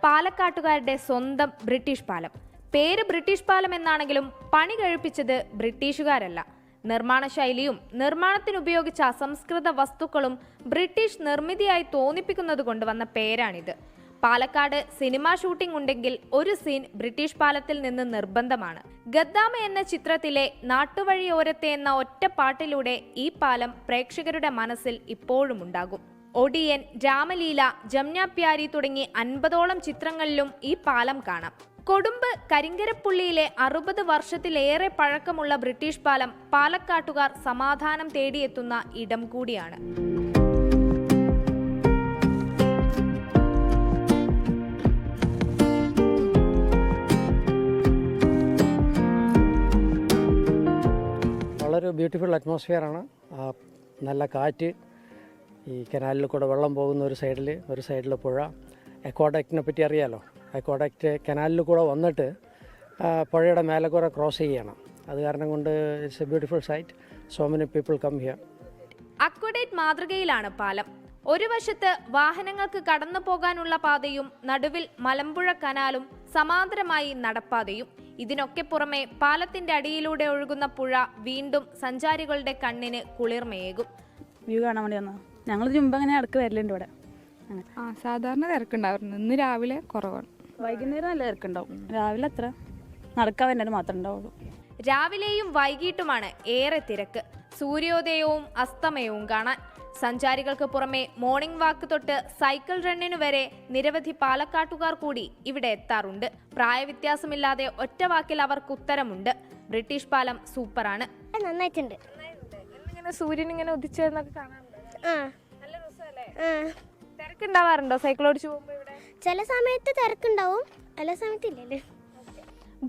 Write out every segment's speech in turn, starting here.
പാലക്കാട്ടുകാരുടെ സ്വന്തം ബ്രിട്ടീഷ് പാലം. പേര് ബ്രിട്ടീഷ് പാലം എന്നാണെങ്കിലും പണി കഴിപ്പിച്ചത് ബ്രിട്ടീഷുകാരല്ല. നിർമ്മാണ ശൈലിയും നിർമ്മാണത്തിനുപയോഗിച്ച അസംസ്കൃത വസ്തുക്കളും ബ്രിട്ടീഷ് നിർമ്മിതിയായി തോന്നിപ്പിക്കുന്നത് കൊണ്ട് വന്ന പേരാണിത്. പാലക്കാട് സിനിമാ ഷൂട്ടിംഗ് ഉണ്ടെങ്കിൽ ഒരു സീൻ ബ്രിട്ടീഷ് പാലത്തിൽ നിന്ന് നിർബന്ധമാണ്. ഗദ്ദാമ എന്ന ചിത്രത്തിലെ നാട്ടുവഴിയോരത്തെ എന്ന ഒറ്റ പാട്ടിലൂടെ ഈ പാലം പ്രേക്ഷകരുടെ മനസ്സിൽ ഇപ്പോഴും ഉണ്ടാകും. ഒടിയൻ, രാമലീല, ജംന പ്യാരി തുടങ്ങി 50ഓളം ചിത്രങ്ങളിലും ഈ പാലം കാണാം. കൊടുമ്പ് കരിങ്കരപ്പുള്ളിയിലെ 60 വർഷത്തിലേറെ പഴക്കമുള്ള ബ്രിട്ടീഷ് പാലം പാലക്കാട്ടുകാർ സമാധാനം തേടിയെത്തുന്ന ഇടം കൂടിയാണ്. വളരെ ബ്യൂട്ടിഫുൾ അറ്റ്മോസ്ഫിയറാണ്. നല്ല കാറ്റ്, ഈ കനാലിൽ കൂടെ വെള്ളം പോകുന്ന ഒരു സൈഡിൽ പുഴ. അക്വാഡക്റ്റിനെ പറ്റി അറിയാലോ. അക്വാഡക്റ്റ് കനാലിൽ കൂടെ വന്നിട്ട് പുഴയുടെ മേലെ കൂടെ ക്രോസ് ചെയ്യണം. അത് കാരണം കൊണ്ട് it's a beautiful site. So many people come here. Aqueduct മാതൃകയിലാണ് പാലം. ഒരു വശത്ത് വാഹനങ്ങൾക്ക് കടന്നു പോകാനുള്ള പാതയും നടുവിൽ മലമ്പുഴ കനാലും സമാന്തരമായി നടപ്പാതയും. ഇതിനൊക്കെ പുറമെ പാലത്തിന്റെ അടിയിലൂടെ ഒഴുകുന്ന പുഴ വീണ്ടും സഞ്ചാരികളുടെ കണ്ണിന് കുളിർമയേകും. വ്യൂ കാണാൻ വേണ്ടി വന്നോ? ഞങ്ങൾ മുമ്പ് അങ്ങനെ ഇടയ്ക്ക് വരലുണ്ട് ഇവിടെ. സാധാരണ തിരക്കുണ്ടായിരുന്നു. ഇന്ന് രാവിലെ കുറവാണ്. വൈകുന്നേരം നല്ല തിരക്കുണ്ടാവും. രാവിലെ അത്ര നടക്കാൻ വേണ്ടി മാത്രമേ ഉണ്ടാവുള്ളൂ. രാവിലെയും വൈകിട്ടുമാണ് ഏറെ തിരക്ക്. സൂര്യോദയവും അസ്തമയവും കാണാൻ സഞ്ചാരികൾക്ക് പുറമെ മോർണിംഗ് വാക്ക് തൊട്ട് സൈക്കിൾ റണ്ണിനു വരെ നിരവധി പാലക്കാട്ടുകാർ കൂടി ഇവിടെ എത്താറുണ്ട്. പ്രായവ്യത്യാസമില്ലാതെ ഒറ്റ വാക്കിൽ അവർക്ക് ഉത്തരമുണ്ട്: ബ്രിട്ടീഷ് പാലം സൂപ്പറാണ്. നന്നായിട്ടുണ്ട്. സൂര്യൻ ഇങ്ങനെ ഉദിച്ചെന്നൊക്കെ കാണാറുണ്ട്. നല്ല രസമല്ലേ? തിരക്കുണ്ടാവാറുണ്ടോ സൈക്കിൾ ഓടിച്ചു പോകുമ്പോൾ ഇവിടെ? ചില സമയത്ത് തിരക്കുണ്ടാവും, ചില സമയത്ത് ഇല്ലല്ലേ.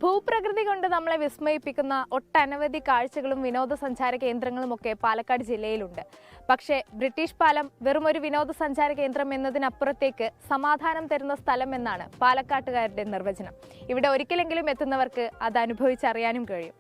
ഭൂപ്രകൃതി കൊണ്ട് നമ്മളെ വിസ്മയിപ്പിക്കുന്ന ഒട്ടനവധി കാഴ്ചകളും വിനോദസഞ്ചാര കേന്ദ്രങ്ങളും ഒക്കെ പാലക്കാട് ജില്ലയിലുണ്ട്. പക്ഷേ ബ്രിട്ടീഷ് പാലം വെറും ഒരു വിനോദസഞ്ചാര കേന്ദ്രം എന്നതിനപ്പുറത്തേക്ക് സമാധാനം തരുന്ന സ്ഥലം എന്നാണ് പാലക്കാട്ടുകാരുടെ നിർവചനം. ഇവിടെ ഒരിക്കലെങ്കിലും എത്തുന്നവർക്ക് അത് അനുഭവിച്ചറിയാനും കഴിയും.